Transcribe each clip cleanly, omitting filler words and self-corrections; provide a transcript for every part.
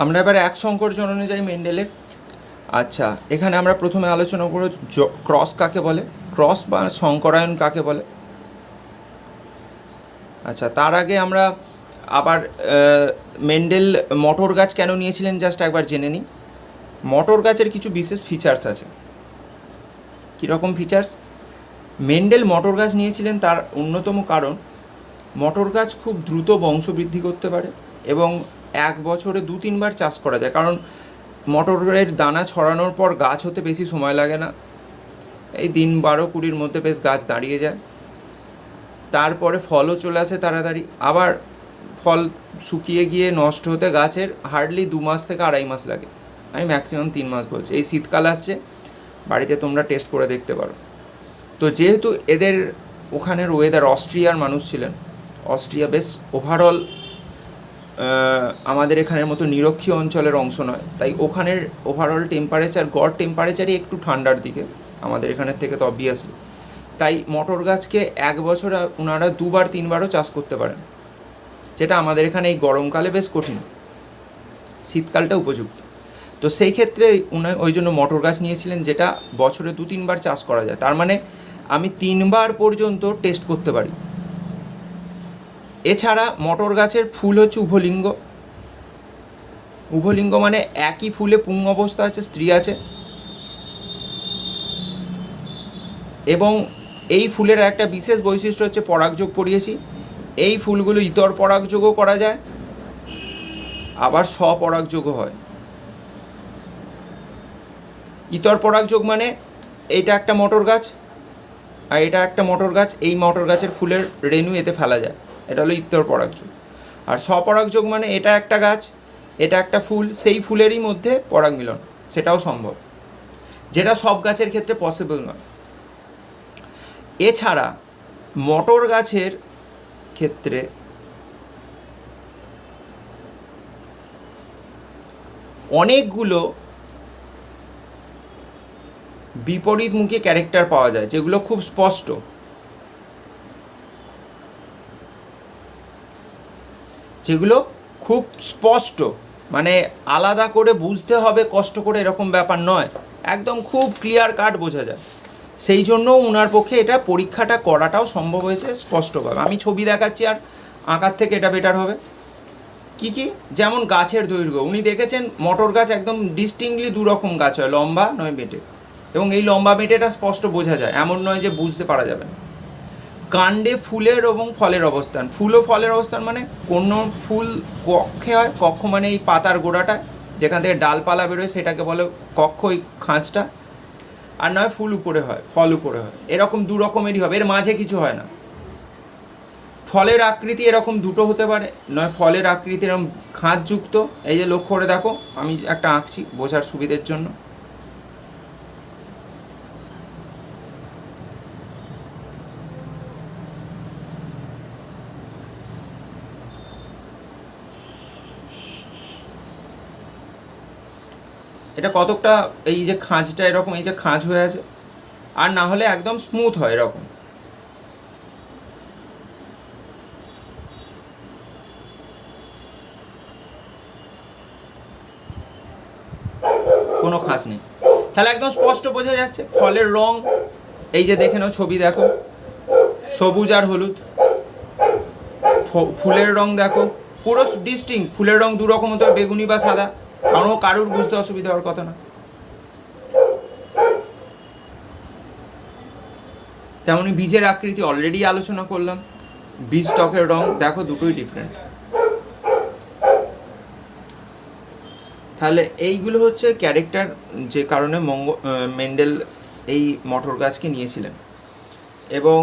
আমরা এবার এক সংকর জননে যাই মেন্ডেলের। আচ্ছা, এখানে আমরা প্রথমে আলোচনা করব ক্রস কাকে বলে, ক্রস বা সংকরায়ন কাকে বলে। আচ্ছা, তার আগে আমরা আবার মেন্ডেল মটর গাছ কেন নিয়েছিলেন জাস্ট একবার জেনে নিই। মটর গাছের কিছু বিশেষ ফিচার্স আছে। কীরকম ফিচার্স? মেন্ডেল মটর গাছ নিয়েছিলেন তার অন্যতম কারণ, মটর গাছ খুব দ্রুত বংশবৃদ্ধি করতে পারে এবং এক বছরে 2-3 বার চাষ করা যায়। কারণ মটরের দানা ছড়ানোর পর গাছ হতে বেশি সময় লাগে না, এই দিন 12-20-র মধ্যে বেশ গাছ দাঁড়িয়ে যায়। তারপরে ফলও চলে আসে তাড়াতাড়ি। আবার ফল শুকিয়ে গিয়ে নষ্ট হতে গাছের হার্ডলি 2 মাস থেকে 2.5 মাস লাগে। আমি ম্যাক্সিমাম 3 মাস বলছি। এই শীতকাল আসছে, বাড়িতে তোমরা টেস্ট করে দেখতে পারো। তো যেহেতু এদের ওখানের ওয়েদার, অস্ট্রিয়ার মানুষ ছিলেন, অস্ট্রিয়া বেশ ওভারঅল আমাদের এখানের মতো নিরক্ষীয় অঞ্চলের অংশ নয়, তাই ওখানের ওভারঅল টেম্পারেচার, গড় টেম্পারেচারই একটু ঠান্ডার দিকে আমাদের এখানের থেকে, তো অবভিয়াসলি তাই মটর গাছকে এক বছরে ওনারা 2-3বারও চাষ করতে পারেন, যেটা আমাদের এখানে এই গরমকালে বেশ কঠিন, শীতকালটা উপযুক্ত। তো সেই ক্ষেত্রে ওই জন্য মটর গাছ নিয়েছিলেন, যেটা বছরে 2-3বার চাষ করা যায়। তার মানে আমি 3বার পর্যন্ত টেস্ট করতে পারি। এছাড়া মটর গাছের ফুল হচ্ছে উভলিঙ্গ। উভলিঙ্গ মানে একই ফুলে পুং অবস্থা আছে, স্ত্রী আছে, এবং এই ফুলের একটা বিশেষ বৈশিষ্ট্য হচ্ছে পরাগযোগ পড়িয়েছি। এই ফুলগুলো ইতর পরাগযোগও করা যায়, আবার স্বপরাগযোগও হয়। ইতর পরাগযোগ মানে এইটা একটা মটর গাছ আর এটা একটা মটর গাছ, এই মটর গাছের ফুলের রেণু এতে ফেলা যায়, এটা হলো ইতর পরাগযোগ। আর স্বপরাগযোগ মানে এটা একটা গাছ, এটা একটা ফুল, সেই ফুলেরই মধ্যে পরাগ মিলন, সেটাও সম্ভব, যেটা সব গাছের ক্ষেত্রে পসিবল নয়। এছাড়া মটর গাছের ক্ষেত্রে অনেকগুলো বিপরীতমুখী ক্যারেক্টার পাওয়া যায়, যেগুলো খুব স্পষ্ট। যেগুলো খুব স্পষ্ট, মানে আলাদা করে বুঝতে হবে কষ্ট করে এরকম ব্যাপার নয়, একদম খুব ক্লিয়ার কাট বোঝা যায়। সেই জন্য ওনার পক্ষে এটা পরীক্ষাটা করাটাও সম্ভব হয়েছে স্পষ্টভাবে। আমি ছবি দেখাচ্ছি আর আঁকার থেকে এটা বেটার হবে। কি কি? যেমন গাছের দৈর্ঘ্য, উনি দেখেছেন মটর গাছ একদম ডিস্টিংক্টলি 2 রকম গাছ হয়, লম্বা নয় বেঁটে, এবং এই লম্বা বেঁটেটা স্পষ্ট বোঝা যায়, এমন নয় যে বুঝতে পারা যাবে না। কাণ্ডে ফুলের এবং ফলের অবস্থান, ফুল ও ফলের অবস্থান মানে কোনো ফুল কক্ষে হয়, কক্ষ মানে এই পাতার গোড়াটা যেখান থেকে ডালপালা বেরোয় সেটাকে বলে কক্ষ, এই খাঁজটা। আর নয় ফুল উপরে হয়, ফল উপরে হয়, এরকম 2 রকমেরই হবে, এর মাঝে কিছু হয় না। ফলের আকৃতি এরকম 2টো হতে পারে, নয় ফলের আকৃতি এরকম খাঁজযুক্ত। এই যে লক্ষ্য করে দেখো, আমি একটা আঁকছি বোঝার সুবিধের জন্য। এটা কতকটা এই যে খাঁজটা এরকম, এই যে খাঁজ হয়ে আছে, আর না হলে একদম স্মুথ হয় এরকম। কোনো খাঁজ নেই, তাহলে একদম স্পষ্ট বোঝা যাচ্ছে। ফলের রং এই যে দেখে নাও, ছবি দেখো, সবুজ আর হলুদ। ফুলের রং দেখো পুরো ডিস্টিংক্ট, ফুলের রং 2 রকম হতে হবে, বেগুনি বা সাদা, কারুর বুঝতে অসুবিধা হওয়ার কথা না। তেমনি বীজের আকৃতি অলরেডি আলোচনা করলাম, বীজ ত্বকের রং দেখো, দুটোই ডিফারেন্ট। তাহলে এইগুলো হচ্ছে ক্যারেক্টার, যে কারণে মেন্ডেল এই মটর গাছকে নিয়েছিলেন। এবং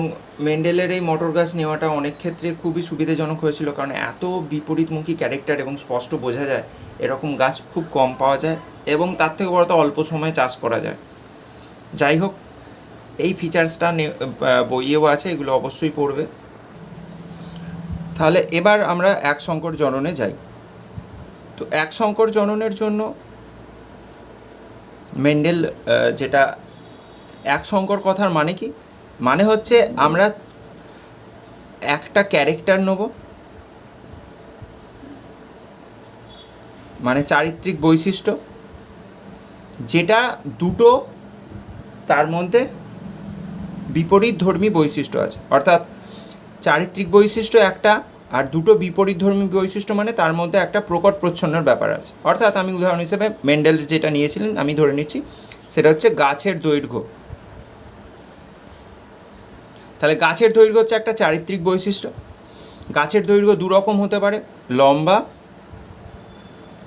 মেন্ডেলের এই মটর গাছ নেওয়াটা অনেক ক্ষেত্রে খুবই সুবিধাজনক হয়েছিল, কারণ এত বিপরীতমুখী ক্যারেক্টার এবং স্পষ্ট বোঝা যায় এরকম গাছ খুব কম পাওয়া যায়, এবং তার থেকে বড় তো অল্প সময়ে চাষ করা যায়। যাই হোক, এই ফিচার্সটা বইয়েও আছে, এগুলো অবশ্যই পড়বে। তাহলে এবার আমরা এক সংকর জননে যাই। তো এক সংকর জননের জন্য মেন্ডেল যেটা এক সংকর কথার মানে কি, মানে হচ্ছে আমরা একটা ক্যারেক্টার নেব, মানে চারিত্রিক বৈশিষ্ট্য, যেটা দুটো তার মধ্যে বিপরীতধর্মী বৈশিষ্ট্য আছে। অর্থাৎ চারিত্রিক বৈশিষ্ট্য একটা আর দুটো বিপরীতধর্মী বৈশিষ্ট্য মানে তার মধ্যে একটা প্রকট প্রচ্ছন্নের ব্যাপার আছে। অর্থাৎ আমি উদাহরণ হিসেবে মেন্ডেল যেটা নিয়েছিলেন আমি ধরে নিচ্ছি, সেটা হচ্ছে গাছের দৈর্ঘ্য। তাহলে গাছের দৈর্ঘ্য হচ্ছে একটা চারিত্রিক বৈশিষ্ট্য। গাছের দৈর্ঘ্য দু রকম হতে পারে, লম্বা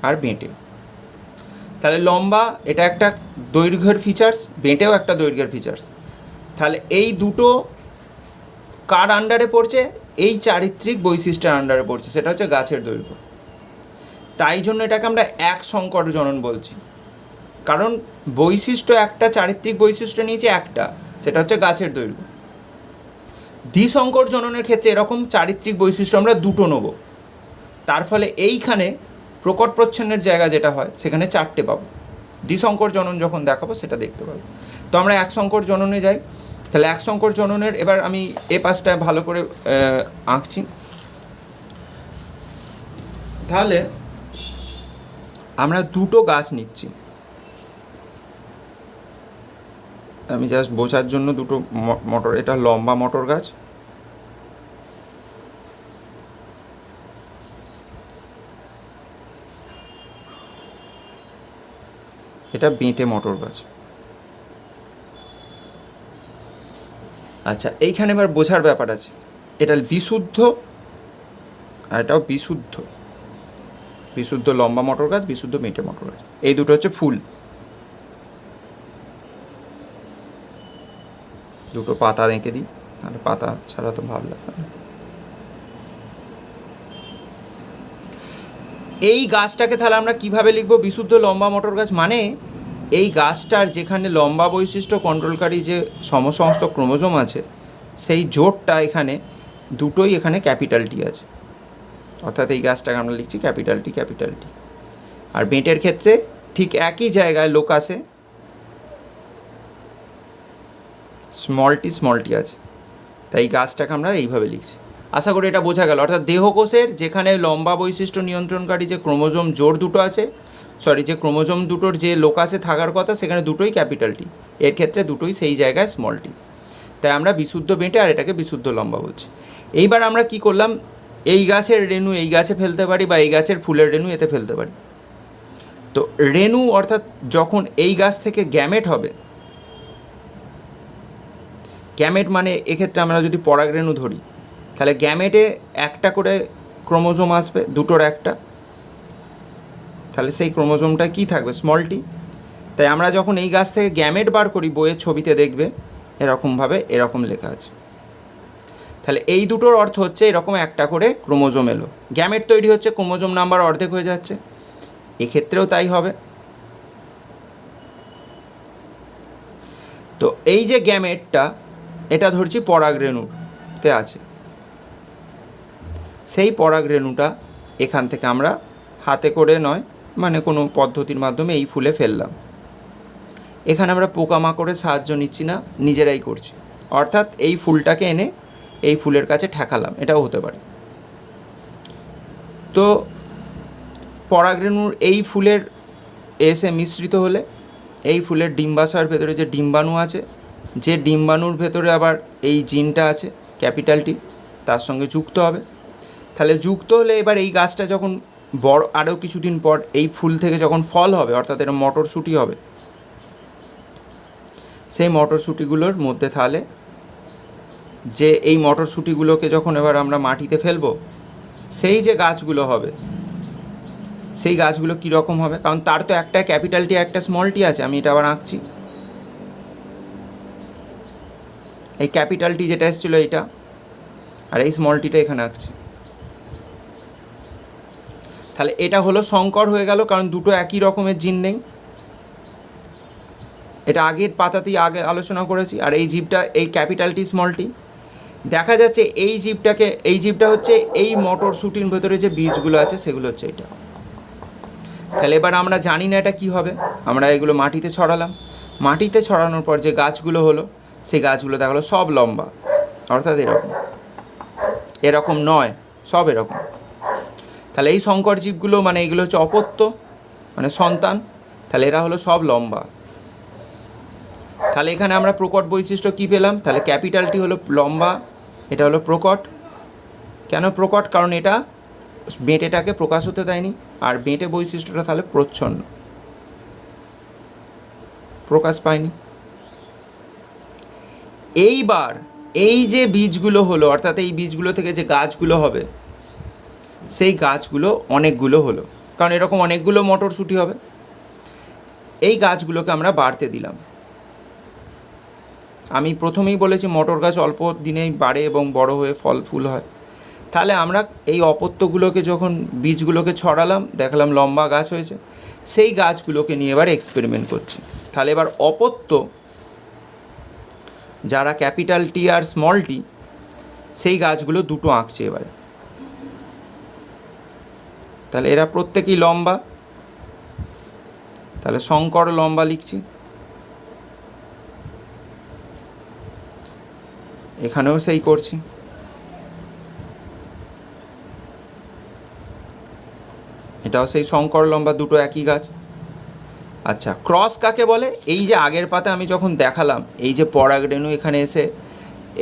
আর বেঁটে। তাহলে লম্বা এটা একটা দৈর্ঘ্যের ফিচার্স, বেঁটেও একটা দৈর্ঘ্যের ফিচার্স। তাহলে এই দুটো কার আন্ডারে পড়ছে? এই চারিত্রিক বৈশিষ্ট্যের আন্ডারে পড়ছে, সেটা হচ্ছে গাছের দৈর্ঘ্য। তাই জন্য এটাকে আমরা এক সংকর জনন বলছি, কারণ বৈশিষ্ট্য একটা, চারিত্রিক বৈশিষ্ট্য নিয়েছে একটা, সেটা হচ্ছে গাছের দৈর্ঘ্য। দ্বিসংকর জননের ক্ষেত্রে এরকম চারিত্রিক বৈশিষ্ট্য আমরা দুটো নেব, তার ফলে এইখানে প্রকট প্রচ্ছন্নের জায়গা যেটা হয় সেখানে চারটে পাবো। দ্বিসংকর জনন যখন দেখাবো সেটা দেখতে পাবো। তো আমরা এক সংকর জননে যাই। তাহলে এক সংকর জননের এবার আমি এ পাশটা ভালো করে আঁকছি। তাহলে আমরা দুটো গাছ নিচ্ছি, আমি জাস্ট বোঝার জন্য দুটো মটর, এটা লম্বা মটর গাছ, এটা বেঁটে মটর গাছ। আচ্ছা, এইখানে এবার বোঝার ব্যাপার আছে, এটা বিশুদ্ধ আর এটাও বিশুদ্ধ। বিশুদ্ধ লম্বা মটর গাছ, বিশুদ্ধ বেঁটে মটর গাছ, এই দুটো হচ্ছে ফুল। দুটো পাতা এঁকে দিই, তাহলে পাতা ছাড়া তো ভালো লাগবে না। এই গাছটাকে তাহলে আমরা কিভাবে লিখবো? বিশুদ্ধ লম্বা মটর গাছ মানে এই গাছটার যেখানে লম্বা বৈশিষ্ট্য কন্ট্রোলকারী যে সমস্ত ক্রোমোজোম আছে, সেই জোটটা এখানে দুটোই এখানে ক্যাপিটাল টি আছে, অর্থাৎ এই গাছটাকে আমরা লিখছি ক্যাপিটাল টি, ক্যাপিটাল টি। আর বেঁটের ক্ষেত্রে ঠিক একই জায়গায় লোকাসে স্মল টি আছে, তাই এই গাছটাকে আমরা এইভাবে লিখছি। আশা করি এটা বোঝা গেল। অর্থাৎ দেহকোষের যেখানে লম্বা বৈশিষ্ট্য নিয়ন্ত্রণকারী যে ক্রোমোজোম জোড় দুটো আছে, যে ক্রোমোজোম দুটোর যে লোকাসে থাকার কথা সেখানে দুটোই ক্যাপিটাল টি, এর ক্ষেত্রে দুটোই সেই জায়গায় স্মল টি। তাই আমরা বিশুদ্ধ বেঁটে আর এটাকে বিশুদ্ধ লম্বা বলছি। এইবার আমরা কি করলাম, এই গাছের রেণু এই গাছে ফেলতে পারি বা এই গাছের ফুলের রেণু এতে ফেলতে পারি। তো রেণু অর্থাৎ যখন এই গাছ থেকে গ্যামেট হবে, গ্যামেট মানে এক্ষেত্রে আমরা যদি পরাগ রেণু ধরি, তাহলে গ্যামেটে একটা করে ক্রোমোজোম আসবে, দুটোর একটা, তাহলে সেই ক্রোমোজোমটা কি থাকবে? Small tea. তাই আমরা যখন এই গাছ থেকে গ্যামেট বার করি, বইয়ের ছবিতে দেখবে এরকমভাবে এরকম লেখা আছে। তাহলে এই দুটোর অর্থ হচ্ছে এরকম একটা করে ক্রোমোজোম এলো, গ্যামেট তৈরি হচ্ছে, ক্রোমোজোম নাম্বার অর্ধেক হয়ে যাচ্ছে। এক্ষেত্রেও তাই হবে। তো এই যে গ্যামেটটা, এটা ধরছি পরাগ রেণুতে আছে, সেই পরাগ রেণুটা এখান থেকে আমরা হাতে করে নয়, মানে কোনো পদ্ধতির মাধ্যমে এই ফুলে ফেললাম। এখানে আমরা পোকামাকড়ের সাহায্য নিচ্ছি না, নিজেরাই করছি। অর্থাৎ এই ফুলটাকে এনে এই ফুলের কাছে ঠেকালাম, এটাও হতে পারে। তো পরাগরেণুর এই ফুলের এসে মিশ্রিত হলে এই ফুলের ডিম্বাশয়ের ভেতরে যে ডিম্বাণু আছে, যে ডিম্বাণুর ভেতরে আবার এই জিনটা আছে ক্যাপিটাল টি, তার সঙ্গে যুক্ত হবে। তাহলে যুক্ত হলে এবার এই গাছটা যখন বড়, আরও কিছুদিন পর এই ফুল থেকে যখন ফল হবে, অর্থাৎ এটা মটরশুঁটি হবে, সেই মটরশুঁটিগুলোর মধ্যে তাহলে যে এই মটরশুঁটিগুলোকে যখন এবার আমরা মাটিতে ফেলবো, সেই যে গাছগুলো হবে, সেই গাছগুলো কীরকম হবে? কারণ তার তো একটা ক্যাপিটাল টি একটা স্মল টি আছে। আমি এটা আবার আঁকছি, এই ক্যাপিটাল টি যেটা এসেছিলো এইটা, আর এই স্মল টিটা এখানে আঁকছি। তাহলে এটা হলো সংকর হয়ে গেল, কারণ দুটো একই রকমের জিন নেই। এটা আগের পাতাতেই আগে আলোচনা করেছি। আর এই জীবটা এই ক্যাপিটাল টি স্মল টি, দেখা যাচ্ছে এই জীবটা হচ্ছে এই মটরশুঁটির ভেতরে যে বীজগুলো আছে সেগুলো হচ্ছে এটা। তাহলে এবার আমরা জানি না এটা কী হবে, আমরা এগুলো মাটিতে ছড়ালাম। মাটিতে ছড়ানোর পর যে গাছগুলো হলো, সেই গাছগুলো দেখালো সব লম্বা, অর্থাৎ এরকম নয়, সব এরকম। তাহলে এই সংকর জীবগুলো মানে এগুলো হচ্ছে অপত্য, মানে সন্তান, তাহলে এরা হলো সব লম্বা। তাহলে এখানে আমরা প্রকট বৈশিষ্ট্য কী পেলাম? তাহলে ক্যাপিটালটি হলো লম্বা, এটা হলো প্রকট। কেন প্রকট? কারণ এটা বেঁটেটাকে প্রকাশ হতে দেয়নি, আর বেঁটে বৈশিষ্ট্যটা তাহলে প্রচ্ছন্ন, প্রকাশ পায়নি। এইবার এই যে বীজগুলো হলো, অর্থাৎ এই বীজগুলো থেকে যে গাছগুলো হবে, সেই গাছগুলো অনেকগুলো হলো, কারণ এরকম অনেকগুলো মটরশুঁটি হবে। এই গাছগুলোকে আমরা বাড়তে দিলাম। আমি প্রথমেই বলেছি মটর গাছ অল্প দিনেই বাড়ে এবং বড় হয়ে ফল ফুল হয়। তাহলে আমরা এই অপত্যগুলোকে যখন বীজগুলোকে ছড়ালাম, দেখলাম লম্বা গাছ হয়েছে, সেই গাছগুলোকে নিয়ে এবার এক্সপেরিমেন্ট করছি। তাহলে এবার অপত্য যারা ক্যাপিটাল টি আর স্মল টি, সেই গাছগুলো দুটো আঁকছে এবারে। তাহলে এরা প্রত্যেকেই লম্বা, তাহলে শঙ্কর লম্বা লিখছি। এখানেও সেই করছি। এটাও সেই শঙ্কর লম্বা, দুটো একই গাছ। আচ্ছা, ক্রস কাকে বলে? এই যে আগের পাতে আমি যখন দেখালাম, এই যে পরাগরেণু এখানে এসে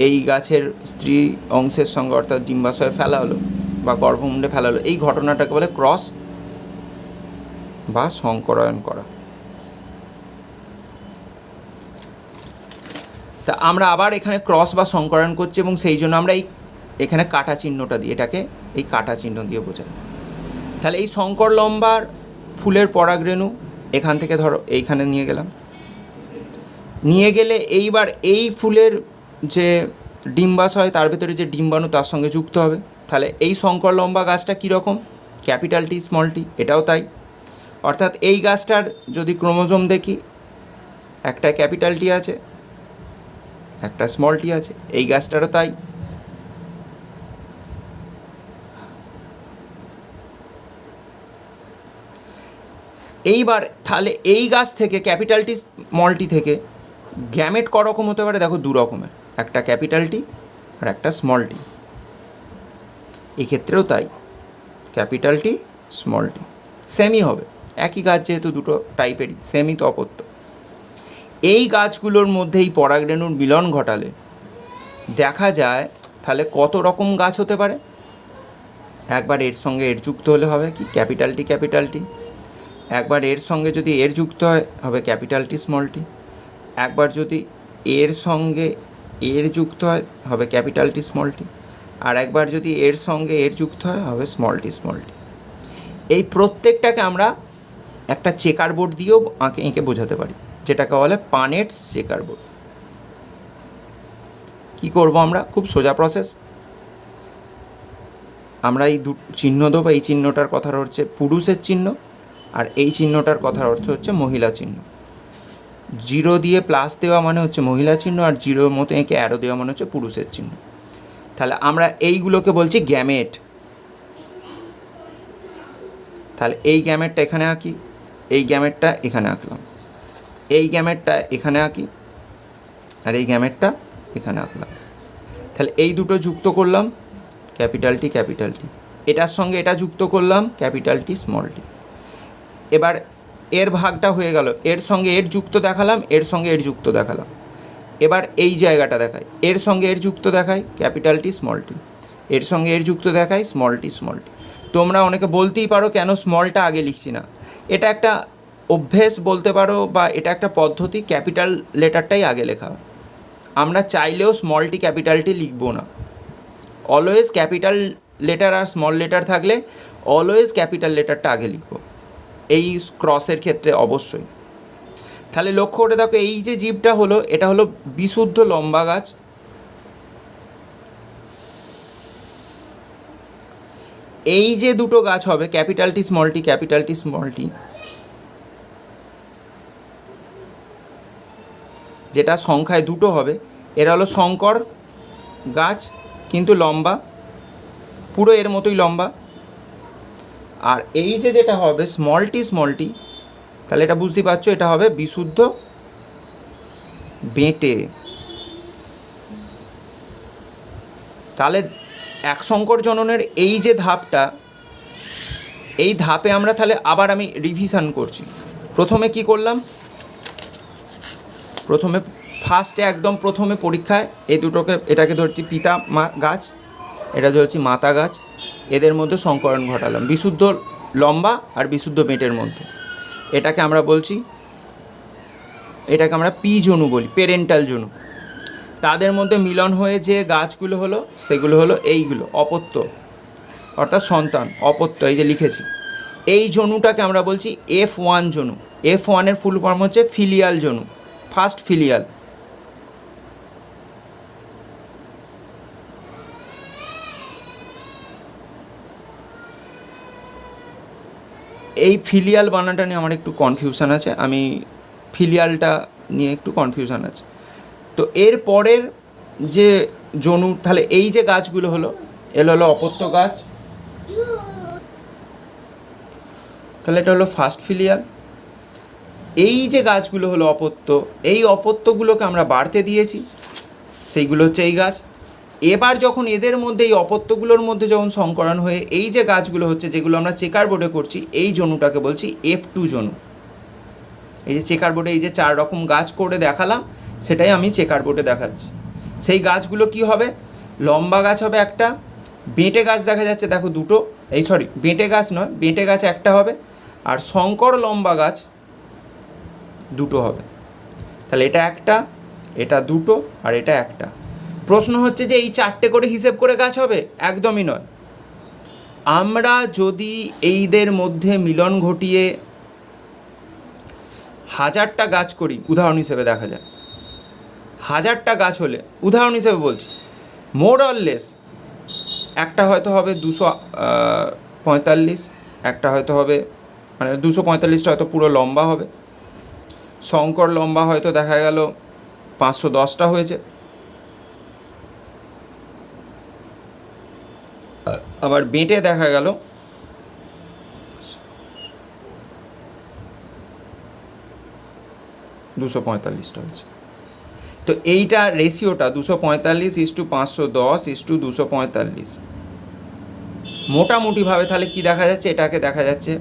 এই গাছের স্ত্রী অংশের সঙ্গে অর্থাৎ ডিম্বাশয়ে ফেলা হলো বা গর্ভমুণ্ডে ফেলা হলো, এই ঘটনাটাকে বলে ক্রস বা সংকরায়ন করা। তা আমরা আবার এখানে ক্রস বা সংকরায়ন করছি, এবং সেই জন্য আমরা এখানে কাটা চিহ্নটা দিই, এটাকে এই কাটা চিহ্ন দিয়ে বোঝাই। তাহলে এই শঙ্কর লম্বার ফুলের পরাগরেণু এখান থেকে ধরো এইখানে নিয়ে গেলাম, নিয়ে গেলে এইবার এই ফুলের যে ডিম্বাশয়, তার ভেতরে যে ডিম্বাণু তার সঙ্গে যুক্ত হবে। তাহলে এই শঙ্কর লম্বা গাছটা কীরকম? ক্যাপিটাল টি স্মল টি, এটাও তাই। অর্থাৎ এই গাছটার যদি ক্রোমোজোম দেখি, একটা ক্যাপিটাল টি আছে, একটা স্মল টি আছে, এই গাছটারও তাই। এইবার তাহলে এই গাছ থেকে ক্যাপিটাল টি স্মল টি থেকে গ্যামেট ক রকম হতে পারে? দেখো, দু রকমের, একটা ক্যাপিটাল টি আর একটা স্মল টি। এক্ষেত্রেও তাই, ক্যাপিটাল টি স্মল টি সেমই হবে, একই গাছ যেহেতু দুটো টাইপেরই, সেমই তো অপত্য। এই গাছগুলোর মধ্যে এই পরাগরেণুর মিলন ঘটালে দেখা যায় তাহলে কত রকম গাছ হতে পারে। একবার এর সঙ্গে এর যুক্ত হলে হবে কি? ক্যাপিটাল টি ক্যাপিটাল টি। একবার এর সঙ্গে যদি এর যুক্ত হয় হবে ক্যাপিটাল টি স্মল টি। একবার যদি এর সঙ্গে এর যুক্ত হয় হবে ক্যাপিটাল টি স্মল টি। আর একবার যদি এর সঙ্গে এর যুক্ত হয় হবে স্মল টি স্মল টি। এই প্রত্যেকটাকে আমরা একটা চেকার বোর্ড দিয়েও এঁকে বোঝাতে পারি, যেটাকে বলে পানেটস চেকার বোর্ড। কী করবো আমরা? খুব সোজা প্রসেস। আমরা এই চিহ্ন দেবো। এই চিহ্নটার কথা হচ্ছে পুরুষের চিহ্ন, আর এই চিহ্নটার কথার অর্থ হচ্ছে মহিলা চিহ্ন। জিরো দিয়ে প্লাস দেওয়া মানে হচ্ছে মহিলা চিহ্ন, আর জিরোর মতো এঁকে অ্যারো দেওয়া মানে হচ্ছে পুরুষের চিহ্ন। তাহলে আমরা এইগুলোকে বলছি গ্যামেট। তাহলে এই গ্যামেটটা এখানে আঁকি, এই গ্যামেটটা এখানে আঁকলাম, এই গ্যামেটটা এখানে আঁকি, আর এই গ্যামেটটা এখানে আঁকলাম। তাহলে এই দুটো যুক্ত করলাম, ক্যাপিটাল টি ক্যাপিটাল টি। এটার সঙ্গে এটা যুক্ত করলাম, ক্যাপিটাল টি স্মল টি। এবার এর ভাগটা হয়ে গেল, এর সঙ্গে এর যুক্ত দেখালাম, এর সঙ্গে এর যুক্ত দেখালাম। এবার এই জায়গাটা দেখাই, এর সঙ্গে এর যুক্ত দেখাই, ক্যাপিটাল টি স্মল টি। এর সঙ্গে এর যুক্ত দেখাই, স্মল টি স্মল টি। তোমরা অনেকে বলতেই পারো কেন স্মলটা আগে লিখছি না। এটা একটা অভ্যেস বলতে পারো, বা এটা একটা পদ্ধতি, ক্যাপিটাল লেটারটাই আগে লেখা। আমরা চাইলেও স্মল টি ক্যাপিটাল টি লিখবো না। অলওয়েজ ক্যাপিটাল লেটার আর স্মল লেটার থাকলে অলওয়েজ ক্যাপিটাল লেটারটা আগে লিখবো, এই ক্রসের ক্ষেত্রে অবশ্যই। তাহলে লক্ষ্য করে দেখো, এই যে জীবটা হলো, এটা হলো বিশুদ্ধ লম্বা গাছ। এই যে দুটো গাছ হবে, capital T small T capital T small T, যেটা সংখ্যায় দুটো হবে, এরা হলো শঙ্কর গাছ, কিন্তু লম্বা, পুরো এর মতোই লম্বা। আর এই যে যেটা হবে স্মল টি, তাহলে এটা বুঝতেই পারছো, এটা হবে বিশুদ্ধ বেঁটে। তাহলে এক শঙ্কর জননের এই যে ধাপটা, এই ধাপে আমরা তাহলে আবার আমি রিভিশন করছি। প্রথমে কি করলাম, প্রথমে ফার্স্টে একদম প্রথমে পরীক্ষায় এই দুটোকে, এটাকে ধরছি পিতা গাছ, এটা ধরছি মাতা গাছ, এদের মধ্যে সংকরণ ঘটালাম বিশুদ্ধ লম্বা আর বিশুদ্ধ বেঁটের মধ্যে। এটাকে আমরা বলছি, এটাকে আমরা পি জনু বলি, পেরেন্টাল জনু। তাদের মধ্যে মিলন হয়ে যে গাছগুলো হলো সেগুলো হলো এইগুলো অপত্য, অর্থাৎ সন্তান, অপত্য, এই যে লিখেছি। এই জনুটাকে আমরা বলছি F1 জনু। F1-এর ফুল ফর্ম হচ্ছে ফিলিয়াল জনু, ফার্স্ট ফিলিয়াল। এই ফিলিয়াল বানানটা নিয়ে আমার একটু কনফিউশন আছে, আমি ফিলিয়ালটা নিয়ে একটু কনফিউশন আছে। তো এর পরের যে জনু, তাহলে এই যে গাছগুলো হলো, এগুলো হলো অপত্য গাছ, তাহলে এটা হলো ফার্স্ট ফিলিয়াল। এই যে গাছগুলো হলো অপত্য, এই অপত্যগুলোকে আমরা বাড়তে দিয়েছি, সেইগুলো হচ্ছে এই গাছ। এবার যখন এদের মধ্যে, এই অপত্যগুলোর মধ্যে যখন সংকরণ হয়ে এই যে গাছগুলো হচ্ছে, যেগুলো আমরা চেকার বোর্ডে করছি, এই জনুটাকে বলছি F2 জনু। এই যে চেকার বোর্ডে এই যে 4 রকম গাছ করে দেখালাম, সেটাই আমি চেকার বোর্ডে দেখাচ্ছি। সেই গাছগুলো কি হবে, লম্বা গাছ হবে একটা, বেঁটে গাছ দেখা যাচ্ছে দেখো দুটো, এই সরি বেঁটে গাছ নয়, বেঁটে গাছ একটা হবে, আর শঙ্কর লম্বা গাছ দুটো হবে। তাহলে এটা একটা, এটা দুটো, আর এটা একটা। প্রশ্ন হচ্ছে যে এই 4টে করে হিসেব করে গাছ হবে? একদমই নয়। আমরা যদি এইদের মধ্যে মিলন ঘটিয়ে 1000টা গাছ করি, উদাহরণ হিসেবে দেখা যায়, 1000টা গাছ হলে, উদাহরণ হিসেবে বলছি, মোর অর লেস, একটা হয়তো হবে 245, একটা হয়তো হবে, মানে 245টা হয়তো পুরো লম্বা হবে, শঙ্কর লম্বা হয়তো দেখা গেল 510টা হয়েছে, আবার বেঁটে দেখা গেল 245টা হয়েছে। তো এইটা রেশিওটা 245:510:245, মোটামুটিভাবে তাহলে কি দেখা যাচ্ছে, এটাকে দেখা যাচ্ছে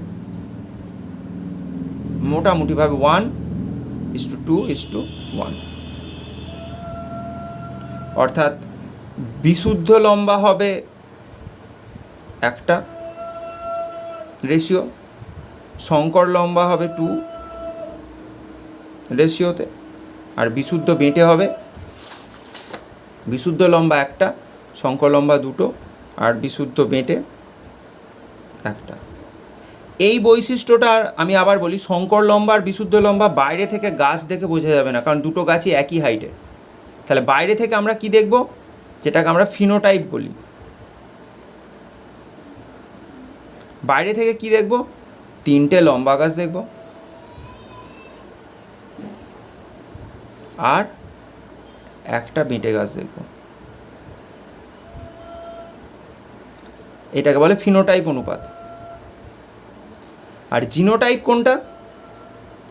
মোটামুটিভাবে 1:2:1, অর্থাৎ বিশুদ্ধ লম্বা হবে একটা রেশিও, শঙ্কর লম্বা হবে 2 রেশিওতে, আর বিশুদ্ধ বেঁটে হবে বিশুদ্ধ লম্বা একটা, শঙ্কর লম্বা 2, আর বিশুদ্ধ বেঁটে একটা। এই বৈশিষ্ট্যটা আমি আবার বলি, শঙ্কর লম্বা আর বিশুদ্ধ লম্বা বাইরে থেকে গাছ দেখে বোঝা যাবে না, কারণ দুটো গাছই একই হাইটের। তাহলে বাইরে থেকে আমরা কি দেখব, যেটাকে আমরা ফিনোটাইপ বলি। বাইরে থেকে কি দেখব, 3টে লম্বা গাছ দেখব, আর একটা বেঁটে গাছ দেখব। এটাকে বলে ফিনোটাইপ অনুপাত। আর জিনোটাইপ কোনটা,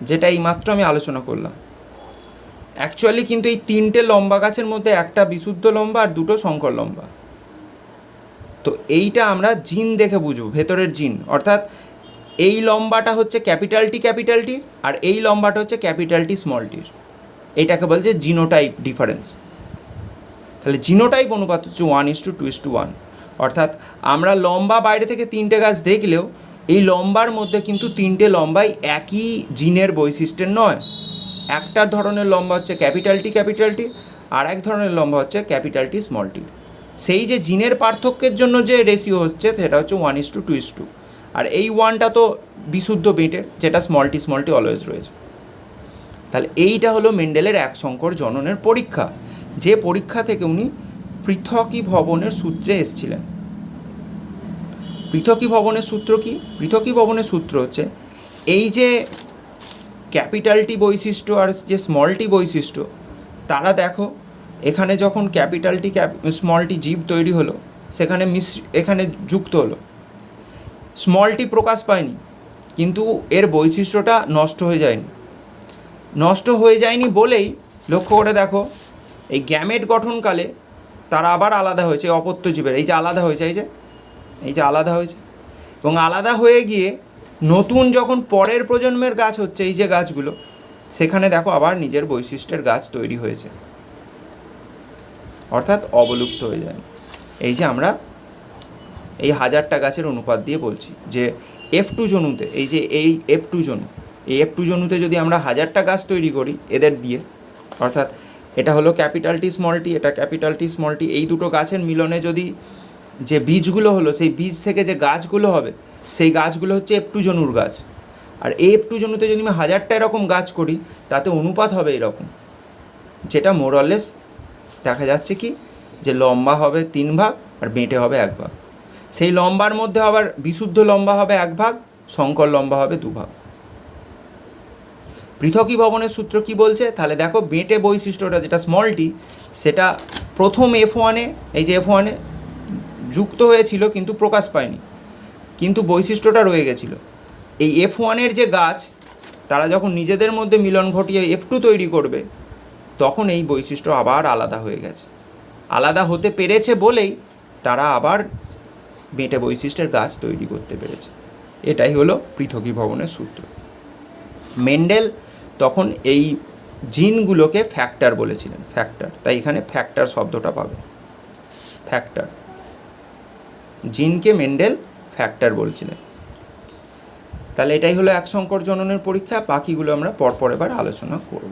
যেটা এই মাত্র আমি আলোচনা করলাম। অ্যাকচুয়ালি কিন্তু এই 3টে লম্বা গাছের মধ্যে একটা বিশুদ্ধ লম্বা আর 2টো শঙ্কর লম্বা। তো এইটা আমরা জিন দেখে বুঝবো, ভেতরের জিন, অর্থাৎ এই লম্বাটা হচ্ছে ক্যাপিটাল টি আর এই লম্বাটা হচ্ছে ক্যাপিটাল টি স্মল টির। এইটাকে বলছে জিনোটাইপ ডিফারেন্স। তাহলে জিনোটাইপ অনুপাত হচ্ছে 1:2:1, অর্থাৎ আমরা লম্বা বাইরে থেকে 3টে গাছ দেখলেও এই লম্বার মধ্যে কিন্তু 3টে লম্বাই একই জিনের বৈশিষ্ট্যের নয়। একটা ধরনের লম্বা হচ্ছে ক্যাপিটাল টি, আর এক ধরনের লম্বা হচ্ছে ক্যাপিটাল টি স্মল টি। সেই যে জিনের পার্থক্যের জন্য যে রেশিও হচ্ছে সেটা হচ্ছে 1:2:2, আর এই 1টা তো বিশুদ্ধ বেঁটের, যেটা স্মল টি অলওয়েজ রয়েছে। তাহলে এইটা হলো মেন্ডেলের এক শঙ্কর জননের পরীক্ষা, যে পরীক্ষা থেকে উনি পৃথকীভবনের সূত্রে এসেছিলেন। পৃথকীভবনের সূত্র কি? পৃথকীভবনের সূত্র হচ্ছে এই যে ক্যাপিটাল টি বৈশিষ্ট্য আর যে স্মল টি বৈশিষ্ট্য, তারা দেখো এখানে যখন ক্যাপিটাল টি স্মল টি জীব তৈরি হলো, সেখানে এখানে যুক্ত হলো, স্মল টি প্রকাশ পায়নি, কিন্তু এর বৈশিষ্ট্যটা নষ্ট হয়ে যায়নি বলেই লক্ষ্য করে দেখো এই গ্যামেট গঠনকালে তারা আবার আলাদা হয়েছে, অপত্য জীবের এই যে আলাদা হয়েছে, এই যে আলাদা হয়েছে, এবং আলাদা হয়ে গিয়ে নতুন যখন পরের প্রজন্মের গাছ হচ্ছে, এই যে গাছগুলো, সেখানে দেখো আবার নিজের বৈশিষ্ট্যের গাছ তৈরি হয়েছে, অর্থাৎ অবলুপ্ত হয়ে যায়। এই যে আমরা এই 1000টা গাছের অনুপাত দিয়ে বলছি যে F2 জনুতে, এই F2 জনু, এই F2 জনুতে যদি আমরা 1000টা গাছ তৈরি করি এদের দিয়ে, অর্থাৎ এটা হলো ক্যাপিটাল টি স্মল টি, এটা ক্যাপিটাল টি স্মল টি, এই দুটো গাছের মিলনে যদি যে বীজগুলো হলো, সেই বীজ থেকে যে গাছগুলো হবে, সেই গাছগুলো হচ্ছে F2 জনুর গাছ। আর এই F2 জনুতে যদি আমি 1000টা এরকম গাছ করি, তাতে অনুপাত হবে এরকম, যেটা মোরলেস দেখা যাচ্ছে কি, যে লম্বা হবে 3 ভাগ আর বেঁটে হবে 1 ভাগ। সেই লম্বার মধ্যে আবার বিশুদ্ধ লম্বা হবে 1 ভাগ, সংকর লম্বা হবে 2 ভাগ। পৃথকীভবনের সূত্র কি বলছে? তাহলে দেখো বেঁটে বৈশিষ্ট্যটা যেটা স্মল টি, সেটা প্রথম F1-এ, এই যে F1-এ যুক্ত হয়েছিল কিন্তু প্রকাশ পায়নি, কিন্তু বৈশিষ্ট্যটা রয়ে গেছিলো। এই F1-এর যে গাছ, তারা যখন নিজেদের মধ্যে মিলন ঘটিয়ে F2 তৈরি করবে, তখন এই বৈশিষ্ট্য আবার আলাদা হয়ে গেছে। আলাদা হতে পেরেছে বলেই তারা আবার বেঁটে বৈশিষ্ট্যের গাছ তৈরি করতে পেরেছে। এটাই হলো পৃথকীভবনের সূত্র। মেন্ডেল তখন এই জিনগুলোকে ফ্যাক্টর বলেছিলেন, ফ্যাক্টর, তাই এখানে ফ্যাক্টর শব্দটা পাবে, ফ্যাক্টর। জিনকে মেন্ডেল ফ্যাক্টর বলছিলেন। তাহলে এটাই হলো এক সংকর জননের পরীক্ষা। বাকিগুলো আমরা পরপর এবার আলোচনা করব।